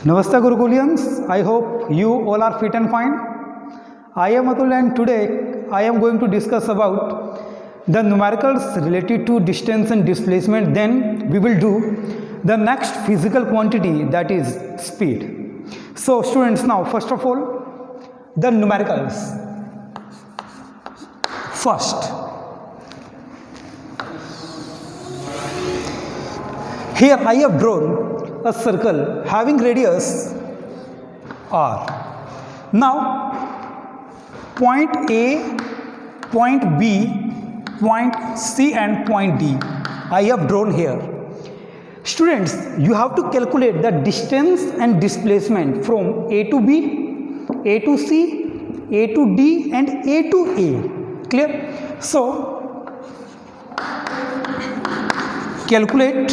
Namaste Gurukulians, I hope you all are fit and fine. I am Atul and today I am going to discuss about the numericals related to distance and displacement. Then we will do the next physical quantity, that is speed. So students, now first of all the numericals. First, here I have drawn a circle having radius r. Now point A, point B, point C and point D I have drawn here. Students, you have to calculate the distance and displacement from A to B, A to C, A to D and A to A. Clear? So calculate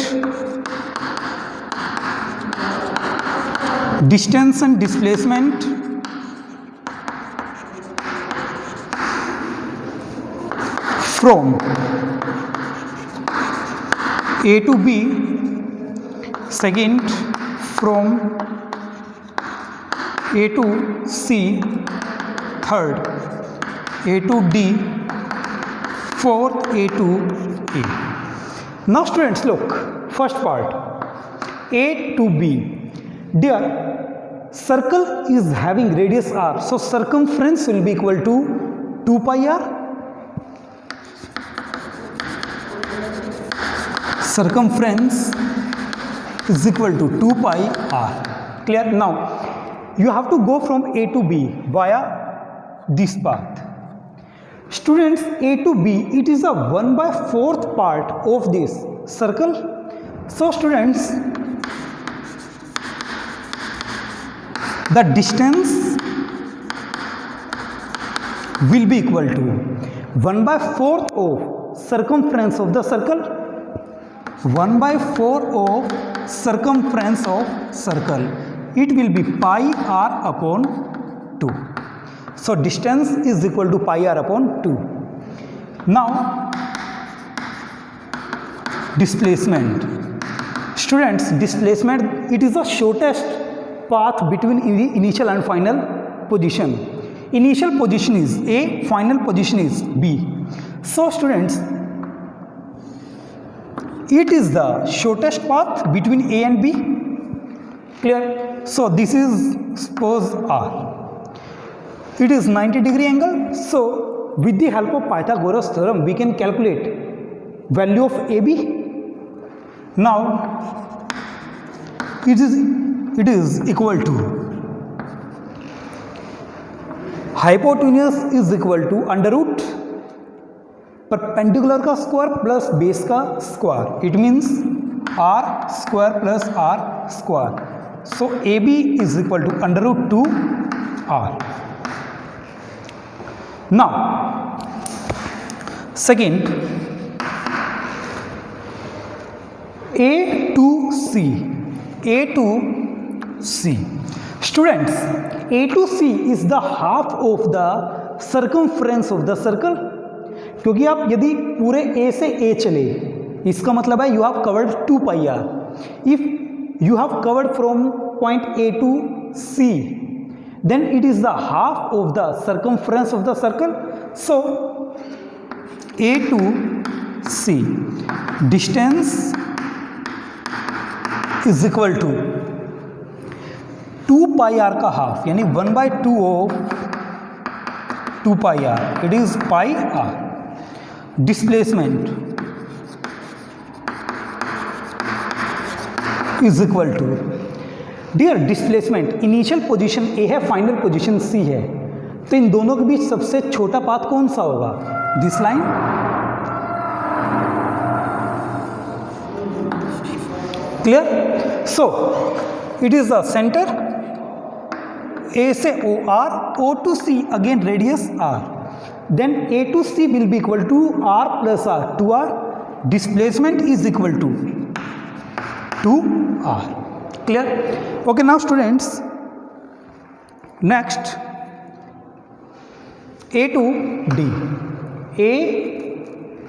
distance and displacement from A to B, second from A to C, third A to D, fourth A to A. Now students, look, first part A to B. Dear, circle is having radius r, so circumference will be equal to 2 pi r. Circumference is equal to 2 pi r. Clear? Now you have to go from A to B via this path. Students, A to B, it is a 1/4 part of this circle. So students, the distance will be equal to 1/4 of circumference of the circle, 1/4 of circumference of circle. It will be pi r upon 2. So distance is equal to pi r upon 2. Now displacement. Students, displacement, it is the shortest path between initial and final position. Initial position is A, final position is B. So students, it is the shortest path between A and B. Clear? So this is, suppose R. It is 90-degree angle. So with the help of Pythagoras theorem, we can calculate value of AB. Now it is equal to hypotenuse is equal to under root perpendicular का square plus base का square. It means r square plus r square. So AB is equal to under root 2 r. Now second, A to C. A to C. Students, A to C is the half of the circumference of the circle. क्योंकि आप यदि पूरे A से A चले, इसका मतलब है you have covered 2 pi r. If you have covered from point A to C, then it is the half of the circumference of the circle. So A to C distance is equal to 2 pi r का half, यानी 1/2 of 2 pi r. It is pi r. Displacement is equal to, dear, displacement initial position A है, final position C है, तो इन दोनों के बीच सबसे छोटा path कौन सा होगा? This line. Clear? So it is the centre. A से O R, O to C, again radius R. Then A to C will be equal to R plus R, 2R. Displacement is equal to 2R. Clear? Okay, now students, next A to D. A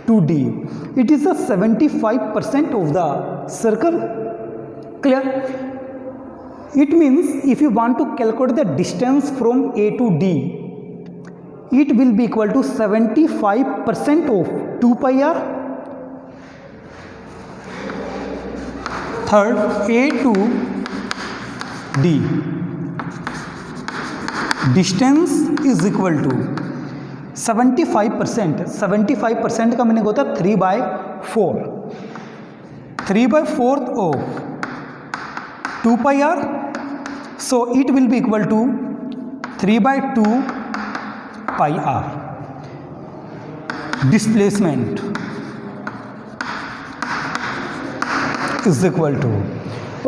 to D. It is a 75% of the circle. Clear? It means if you want to calculate the distance from A to D, it will be equal to 75% of 2 pi r. Third, A to D distance is equal to 75%. 75% का meaning होता है 3/4. 3/4 of 2 pi r. So it will be equal to 3/2 pi r. Displacement is equal to,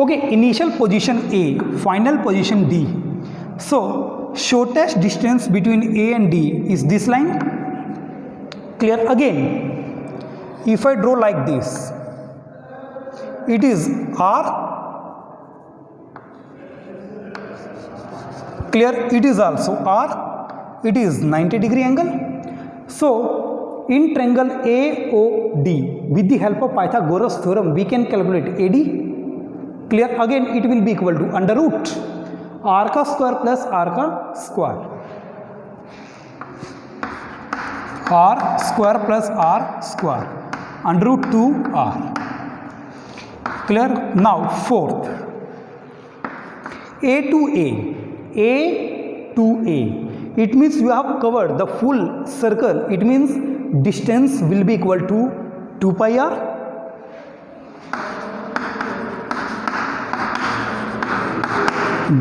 okay, initial position A, final position D. So shortest distance between A and D is this line. Clear? Again, if I draw like this, it is R. Clear? It is also R. It is 90-degree angle. So in triangle AOD, with the help of Pythagoras theorem, we can calculate AD. Clear? Again, it will be equal to under root R का square plus R का square. R square plus R square under root 2R. Clear? Now fourth, A to A. A to A. It means you have covered the full circle. It means distance will be equal to 2 pi r.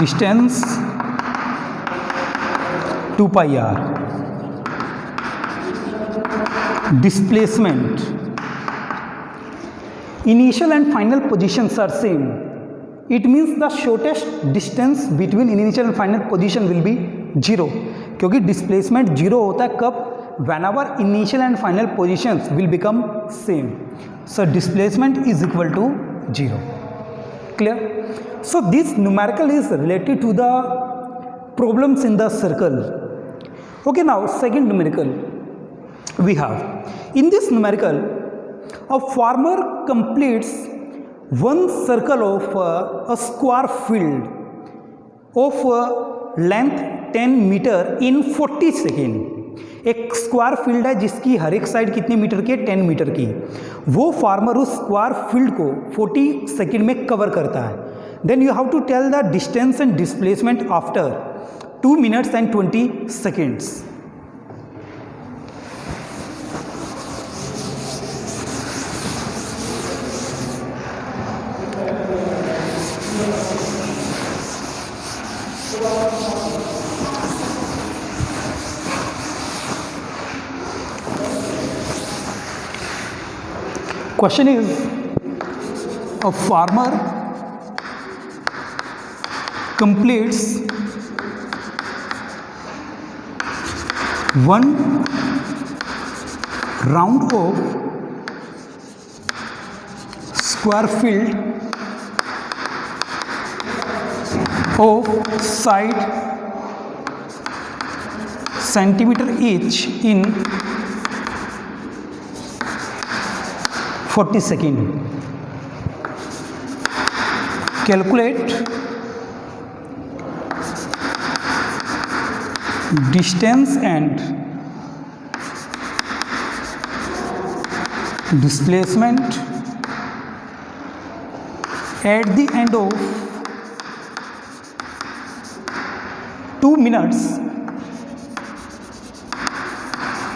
Distance 2 pi r. Displacement. Initial and final positions are same. It means the shortest distance between initial and final position will be 0. क्योंकि displacement 0 होता है कब? Whenever initial and final positions will become same. So displacement is equal to 0. Clear? So this numerical is related to the problems in the circle. Okay, now second numerical we have. In this numerical, a farmer completes one circle of a square field of length 10 meter in 40 second. एक square field है जिसकी हर एक side कितने metre की है? 10 metre की. वो farmer उस स्क्वायर फील्ड को 40 सेकेंड में कवर करता है. Then you have to tell the distance and displacement after 2 minutes and 20 seconds. Question is, a farmer completes one round of square field of side centimeter each in 40 seconds. Calculate distance and displacement at the end of 2 minutes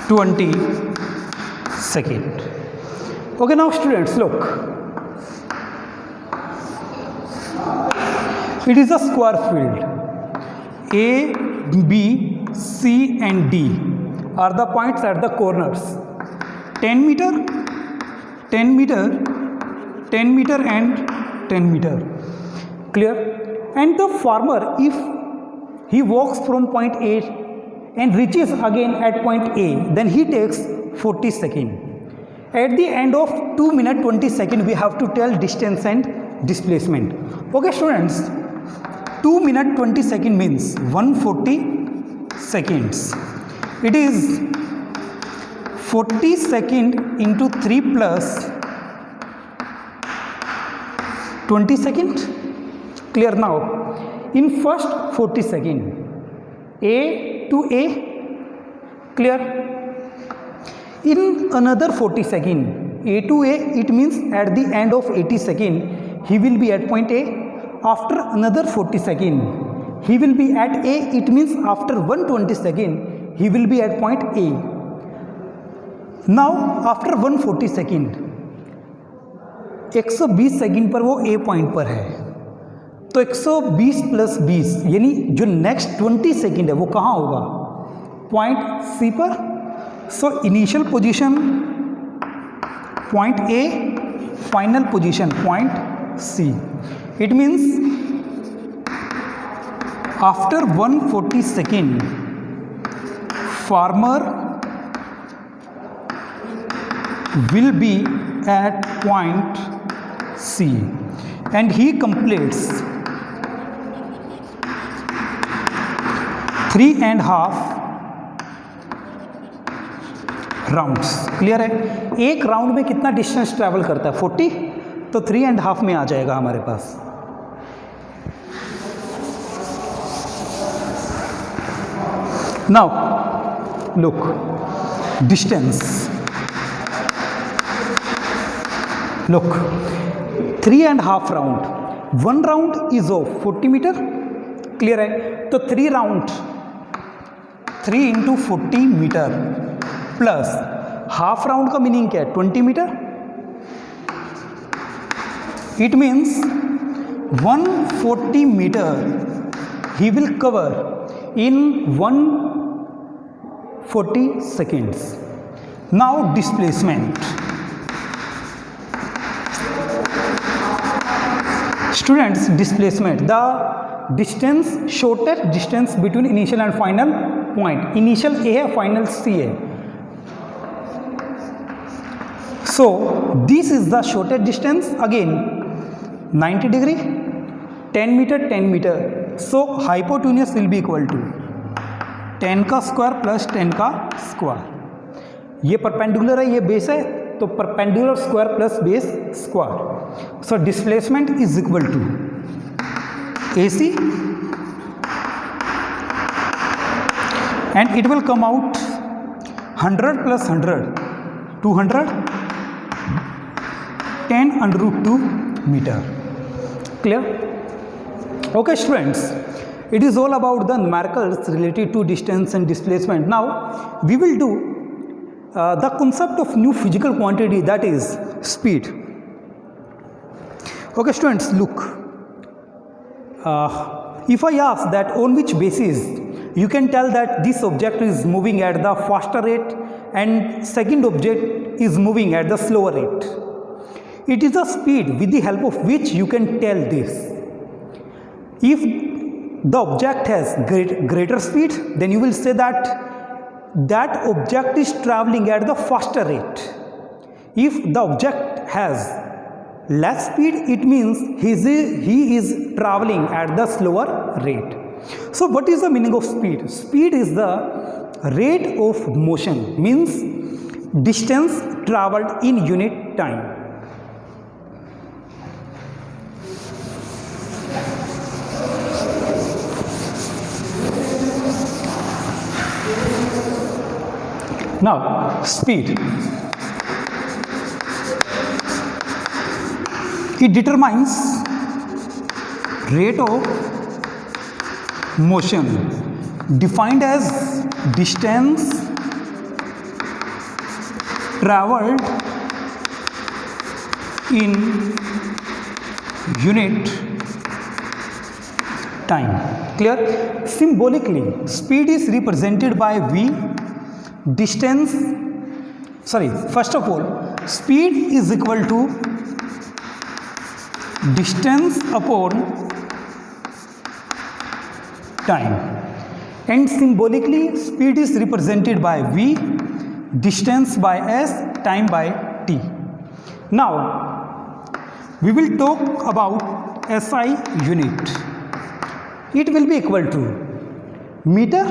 20 seconds. Okay, now students, look, it is a square field. A, B, C and D are the points at the corners. 10 meter, 10 meter, 10 meter and 10 meter. Clear? And the farmer, if he walks from point A and reaches again at point A, then he takes 40 seconds. At the end of 2 minutes 20 seconds, we have to tell distance and displacement. Okay, students, 2 minutes 20 seconds means 140 seconds. It is 40 seconds into 3 plus 20 seconds. Clear now? in first 40 second, A to A, clear. In another 40 second, A to A, it means at the end of 80 second he will be at point A. After another 40 second he will be at A, it means after 120 second he will be at point A. Now after 140 second 120 second पर वो A point पर है, तो 120 plus 20 यानी जो next 20 second है वो कहाँ होगा, पॉइंट C पर. So initial position point A, final position point C. It means after 140 second farmer will be at point C and he completes 3.5 rounds. Clear है. एक राउंड में कितना डिस्टेंस ट्रैवल करता है, 40, तो 3.5 में आ जाएगा हमारे पास. Now look distance. Look, 3.5 round, 1 round is of 40 metre. Clear है. तो 3 round 3 into 40 metre plus half round का मीनिंग क्या है, 20 metre. It means 140 metre he will cover in 140 seconds. Now displacement. Students, displacement, the distance, shortest distance between initial and final point. Initial A है, final C है. So this is the shortest distance. Again 90 degree, 10 meter, 10 meter. So hypotenuse will be equal to 10 का square plus 10 का square. ये perpendicular है, ये base है, तो perpendicular square plus base square. So displacement is equal to AC and it will come out 100 plus 100 200 10 under root 2 meter. Clear? Okay students, it is all about the numericals related to distance and displacement. Now we will do the concept of new physical quantity, that is speed. Okay students, look, if I ask that on which basis you can tell that this object is moving at the faster rate and second object is moving at the slower rate. It is the speed with the help of which you can tell this. If the object has greater speed, then you will say that that object is traveling at the faster rate. If the object has less speed, it means he is traveling at the slower rate. So what is the meaning of speed? Speed is the rate of motion, means distance traveled in unit time. Now speed, it determines rate of motion defined as distance traveled in unit time. Clear? Symbolically, speed is represented by V. Distance, first of all, speed is equal to distance upon time, and symbolically speed is represented by V, distance by S, time by T. Now we will talk about SI unit. It will be equal to meter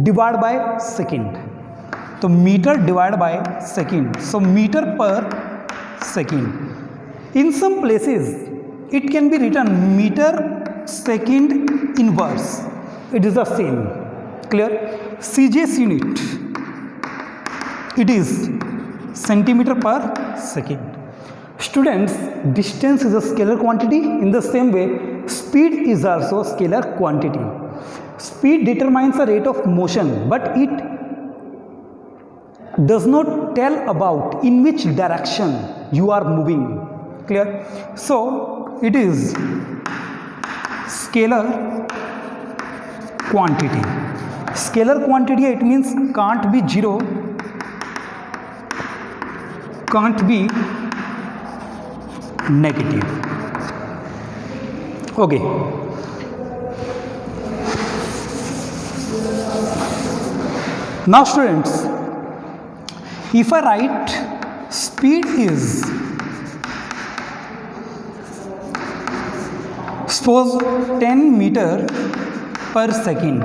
divided by second. तो metre divide by second, so metre पर second. In some places it can be written metre second inverse, it is the same. Clear? CJ's unit, it is centimeter per second. Students, distance is a scalar quantity. In the same way, speed is also a scalar quantity. Speed determines the rate of motion, but it does not tell about in which direction you are moving. Clear? So it is scalar quantity. Scalar quantity, it means can't be zero, can't be negative. Okay. Now students, if I write speed is, suppose 10 meter per second,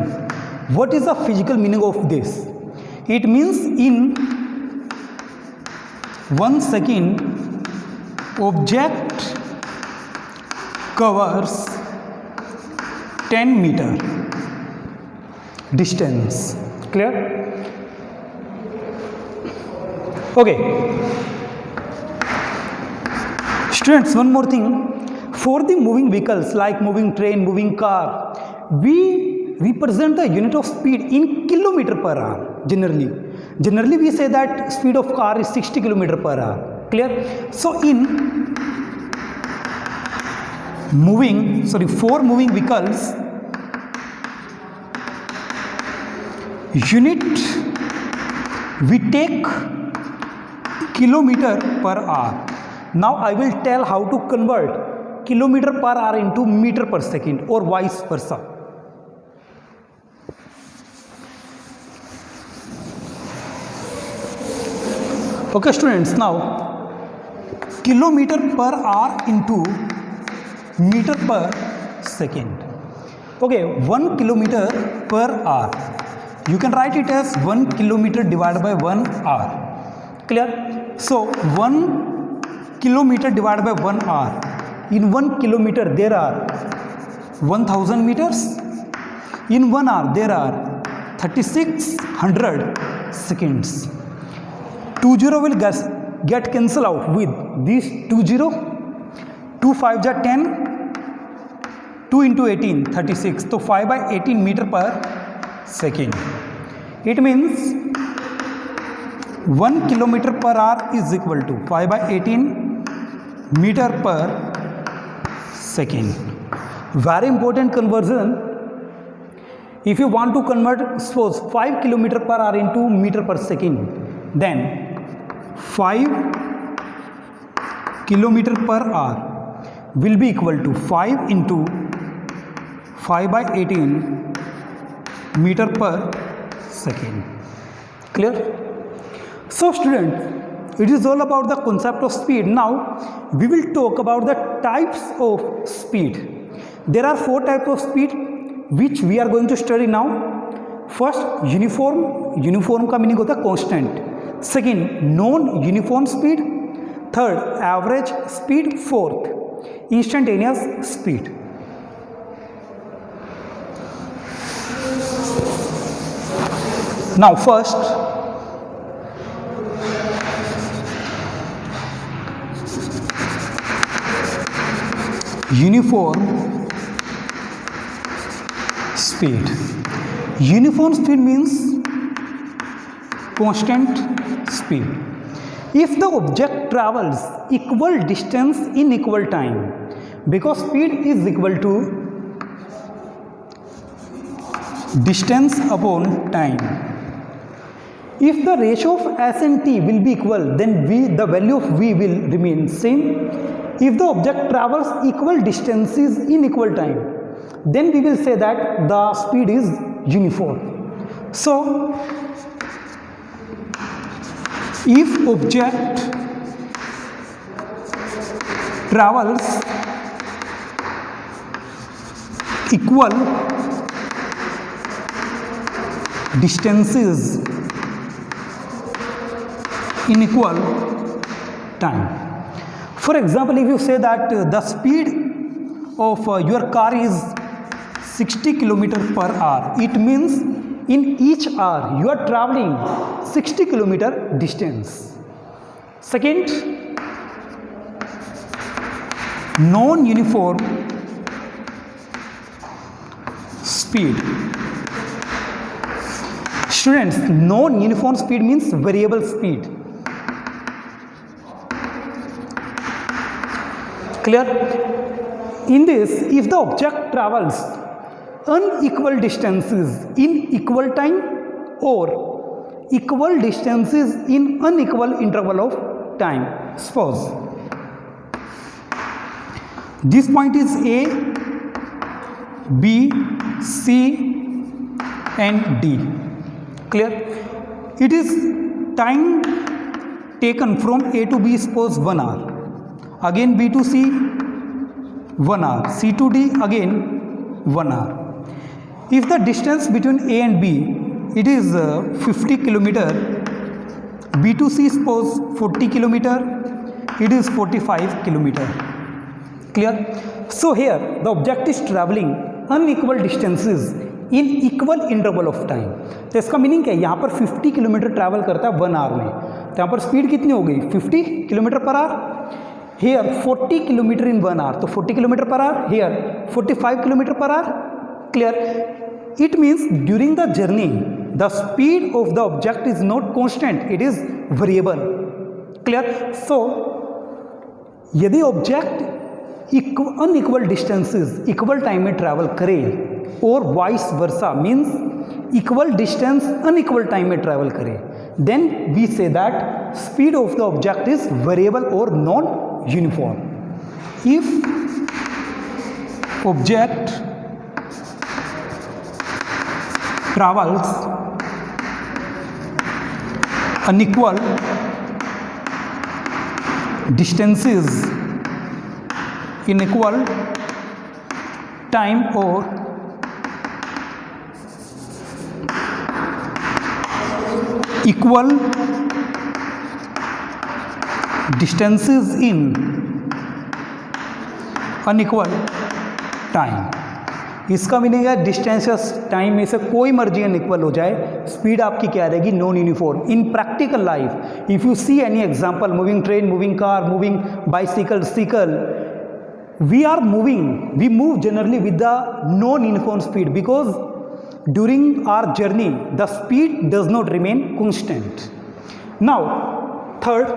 what is the physical meaning of this? It means in 1 second object covers 10 meter distance. Clear? Okay. Students, one more thing. For the moving vehicles like moving train, moving car, we represent the unit of speed in kilometer per hour generally. Generally, we say that speed of car is 60 kilometer per hour. Clear? So, for moving vehicles, unit we take kilometer per hour. Now, I will tell how to convert kilometer per hour into meter per second or vice versa. Okay students, now kilometer per hour into meter per second. Okay, 1 kilometer per hour, you can write it as 1 kilometer divided by 1 hour. Clear? So 1 kilometer divided by 1 hour. In 1 kilometer there are 1000 meters. In 1 hour there are 3600 seconds. 20 will get cancelled out with these 20. 2 5 are 10. 2 into 18, 36. So 5 by 18 meter per second. It means 1 kilometer per hour is equal to 5 by 18 meter per second. Very important conversion. If you want to convert, suppose 5 kilometer per hour into meter per second, then 5 kilometer per hour will be equal to 5 into 5 by 18 meter per second. Clear? So students, it is all about the concept of speed. Now we will talk about the types of speed. There are 4 types of speed which we are going to study now. First, uniform. Uniform का meaning होता है constant. Second, non-uniform speed. Third, average speed. Fourth, instantaneous speed. Now first, uniform speed. Uniform speed means constant speed. If the object travels equal distance in equal time, because speed is equal to distance upon time. If the ratio of s and t will be equal, then the value of v will remain same. If the object travels equal distances in equal time, then we will say that the speed is uniform. So, if object travels equal distances in equal time. For example, if you say that the speed of your car is 60 kilometer per hour. It means in each hour you are traveling 60 kilometer distance. Second, non-uniform speed. Students, non-uniform speed means variable speed. Clear? In this, if the object travels unequal distances in equal time or equal distances in unequal interval of time. Suppose this point is A, B, C and D. Clear? It is time taken from A to B, suppose 1 hour. Again B to C 1 hour, C to D again 1 hour. If the distance between A and B it is 50 kilometer, B to C suppose 40 kilometer, it is 45 kilometer. Clear? So here the object is traveling unequal distances in equal interval of time. तो इसका meaning क्या है? यहाँ पर 50 kilometre travel करता है 1 our में, तो यहाँ पर स्पीड कितनी हो गई 50 kilometre per hour. Here 40 kilometer in 1 hour, तो 40 kilometer per hour. Here 45 kilometer per hour. Clear? It means during the journey the speed of the object is not constant, it is variable. Clear? So यदि object unequal distances equal time में travel करे और vice versa means equal distance unequal time में travel करे, then we say that speed of the object is variable or non-uniform. If object travels unequal distances in equal time or equal distances in unequal time. इसका meaning है distances time में से कोई मर्जी unequal हो जाए, speed आपकी क्या रहेगी? Non uniform. In practical life if you see any example, moving train, moving car, moving bicycle, cycle, we are moving, we move generally with the non-uniform speed because during our journey the speed does not remain constant. Now third,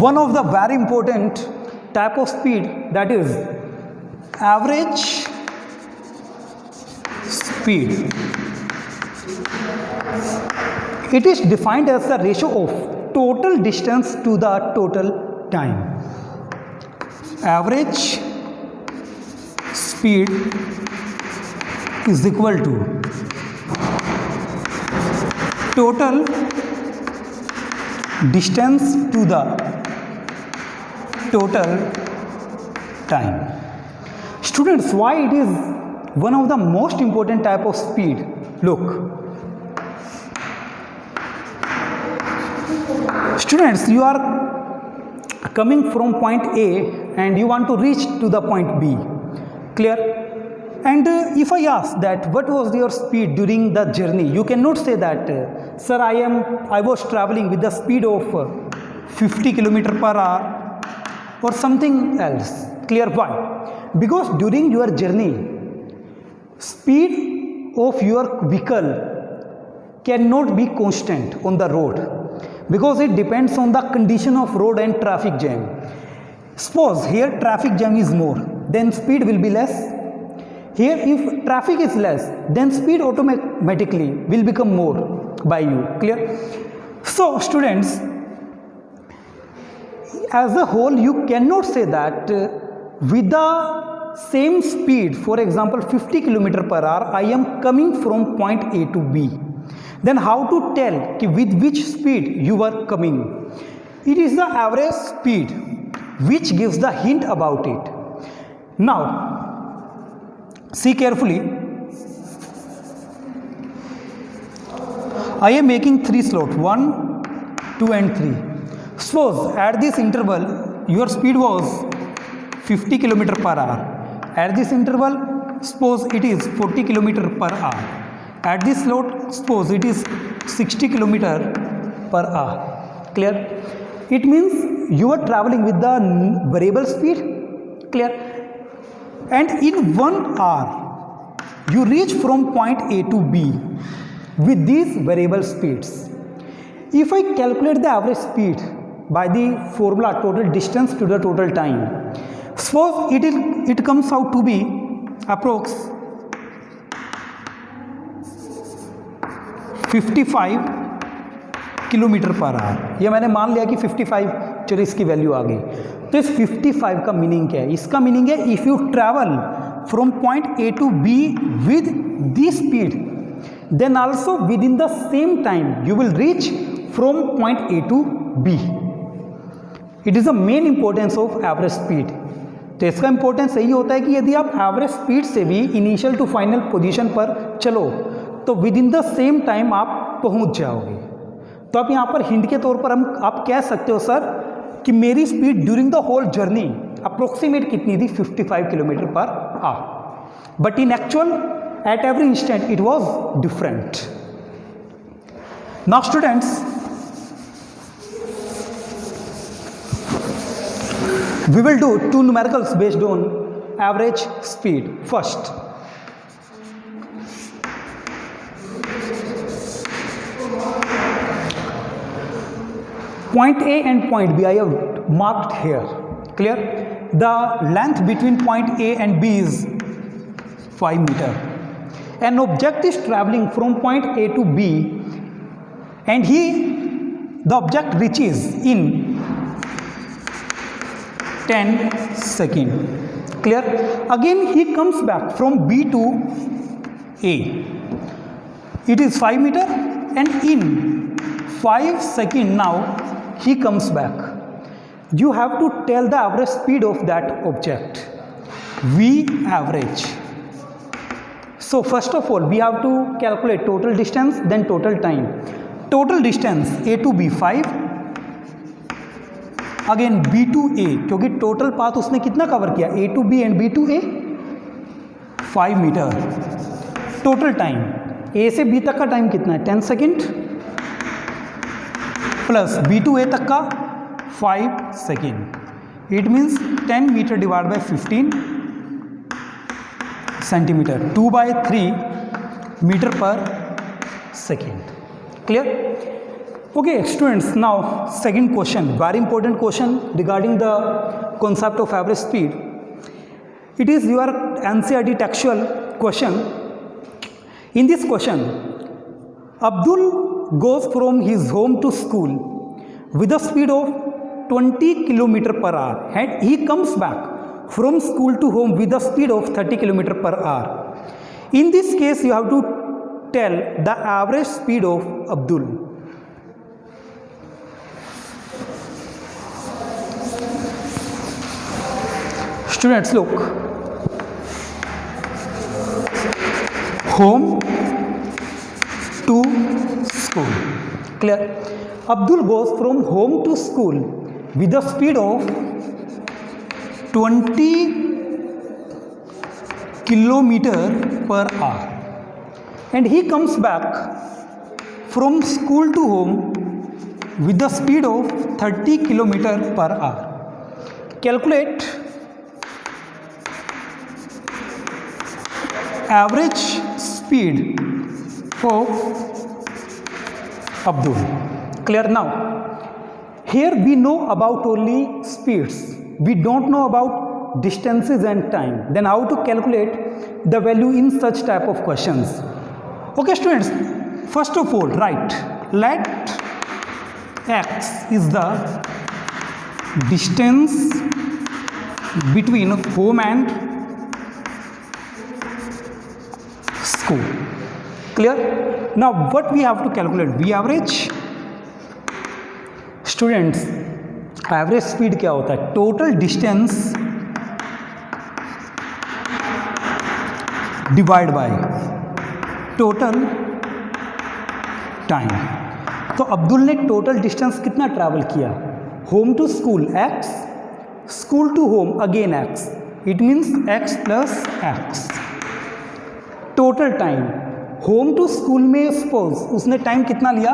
one of the very important type of speed, that is average speed. It is defined as the ratio of total distance to the total time. Average speed is equal to total distance to the total time. Students, why it is one of the most important type of speed? Look, students, you are coming from point A and you want to reach to the point B. Clear? And if I ask that what was your speed during the journey, you cannot say that sir, I was traveling with the speed of 50 kilometer per hour or something else. Clear? Why? Because during your journey speed of your vehicle cannot be constant on the road, because it depends on the condition of road and traffic jam. Suppose here traffic jam is more, then speed will be less. Here if traffic is less, then speed automatically will become more by you. Clear? So students, as a whole you cannot say that with the same speed, for example 50 kilometer per hour, I am coming from point A to B. Then how to tell with which speed you are coming? It is the average speed which gives the hint about it. Now see carefully, I am making 3 slots, 1, 2 and 3. Suppose at this interval your speed was 50 kilometer per hour. At this interval, suppose it is 40 kilometer per hour. At this slot, suppose it is 60 kilometer per hour. Clear? It means you are traveling with the variable speed. Clear? And in 1 hour, you reach from point A to B with these variable speeds. If I calculate the average speed by the formula total distance to the total time, suppose it comes out to be approx 55 kilometre per hour. ये मैंने मान लिया कि 55, चलो इसकी value आ गई. तो इस 55 का मीनिंग क्या है? इसका मीनिंग है if you travel from point A to B with the speed, then also within the same time you will reach from point A to B. It is the main importance of average speed. तो इसका importance यही होता है कि यदि आप average speed से भी इनिशियल टू फाइनल पोजीशन पर चलो तो with in the same time आप पहुंच जाओगे. तो आप यहाँ पर हिंट के तौर पर आप कह सकते हो सर कि मेरी speed during the whole journey approximate कितनी थी? 55 किलोमीटर पर hour. But in actual at every instant it was different. Now students, we will do two numericals based on average speed. First, point A and point B I have marked here. Clear? The length between point A and B is 5 meter. An object is traveling from point A to B and the object reaches in 10 seconds. Clear? Again he comes back from B to A. It is 5 meter and in 5 seconds now he comes back. You have to tell the average speed of that object. V average. So first of all we have to calculate total distance, then total time. Total distance A to B 5, again B to A, क्योंकि total path उसने कितना cover किया? A to B and B to A 5 metre. Total time A से B तक का time कितना है? 10 second plus B to A तक का 5 second. It means 10 metre divide by 15 centimetre, 2/3 metre पर second. Clear? Okay students, now second question, very important question regarding the concept of average speed. It is your NCERT textual question. In this question, Abdul goes from his home to school with a speed of 20 km per hour and he comes back from school to home with a speed of 30 km per hour. In this case you have to tell the average speed of Abdul. Students, look, home to school. Clear? Abdul goes from home to school with a speed of 20 kilometer per hour and he comes back from school to home with the speed of 30 kilometer per hour. Calculate average speed of Abdul. Clear? Now here we know about only speeds, we don't know about distances and time. Then how to calculate the value in such type of questions? Okay students, first of all write, let x is the distance between home and school. Clear? Now what we have to calculate? V average. Students, average speed क्या होता है? Total distance divide by total time. तो अब्दुल ने total distance कितना travel किया? Home to school x school to home again x, it means x plus x. Total time home to school में suppose उसने time कितना लिया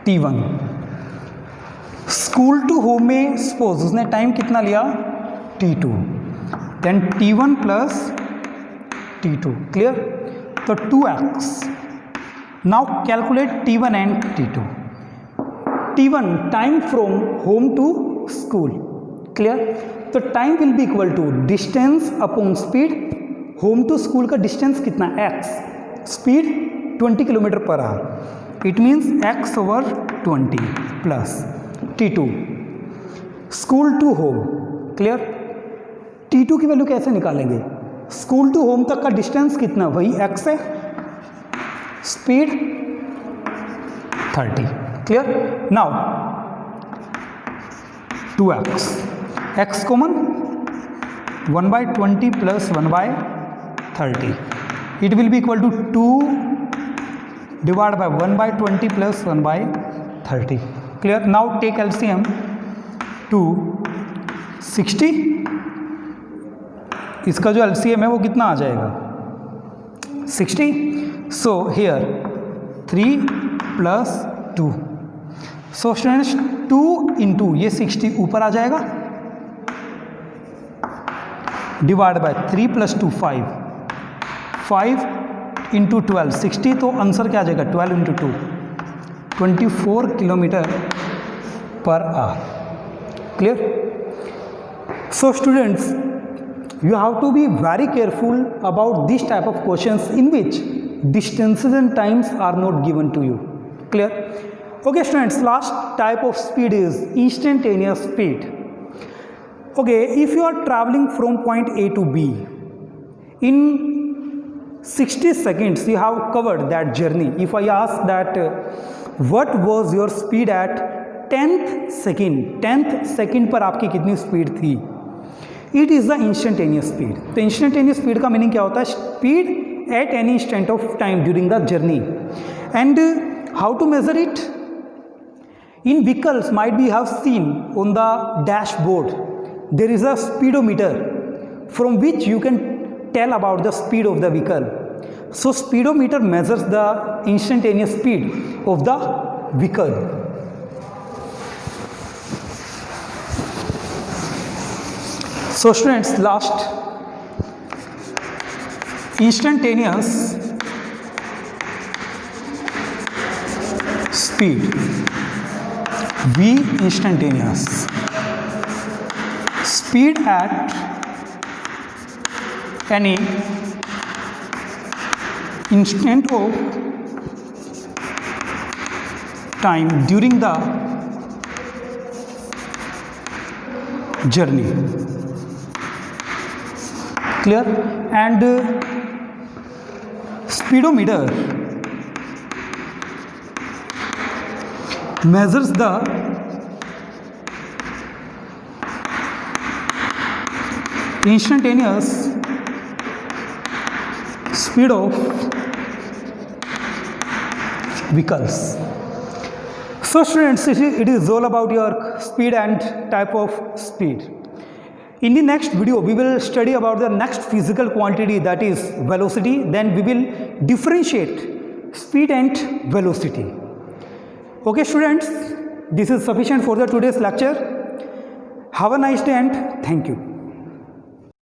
t1, स्कूल टू होम में suppose उसने टाइम कितना लिया t2, then t1 plus t2, clear. तो 2x। Now calculate t1 and t2। t1 time from home to school, clear. तो time will be equal to distance upon speed. Home to school का distance कितना x, speed 20 kilometre पर hour, it means x over 20 plus t2 school to home, clear. t2 की value कैसे निकालेंगे, school to home तक का distance कितना, वही x है, speed 30, clear. Now 2x, x common 1/20 plus 1/30, it will be equal to 2 divided by 1/20 plus 1/30, clear। now take LCM, 260, इसका जो LCM है वो कितना आ जाएगा 60, so here 3 plus 2, so students 2 into ये 60 ऊपर आ जाएगा, डिवाइड बाय 3 plus 2 5 इंटू 12 60, तो आंसर क्या आ जाएगा 12 into 2 24 kilometre per hour, clear. So students, you have to be very careful about this type of questions in which distances and times are not given to you, clear। okay students, last type of speed is instantaneous speed. okay, if you are traveling from point A to B in 60 seconds you have covered that journey. if I ask that what was your speed at 10th second पर आपकी कितनी speed थी, it is the instantaneous speed. तो instantaneous speed का meaning क्या होता है, speed at any instant of time during the journey. And how to measure it, in vehicles might be have seen on the dashboard there is a speedometer from which you can tell about the speed of the vehicle. so speedometer measures the instantaneous speed of the vehicle. so students, last instantaneous speed, v instantaneous speed at any instant of time during the journey, clear। and speedometer measures the instantaneous speed of vehicles. so students, it is all about your speed and type of speed. in the next video we will study about the next physical quantity, that is velocity. then we will differentiate speed and velocity. okay students, this is sufficient for the today's lecture. have a nice day and thank you.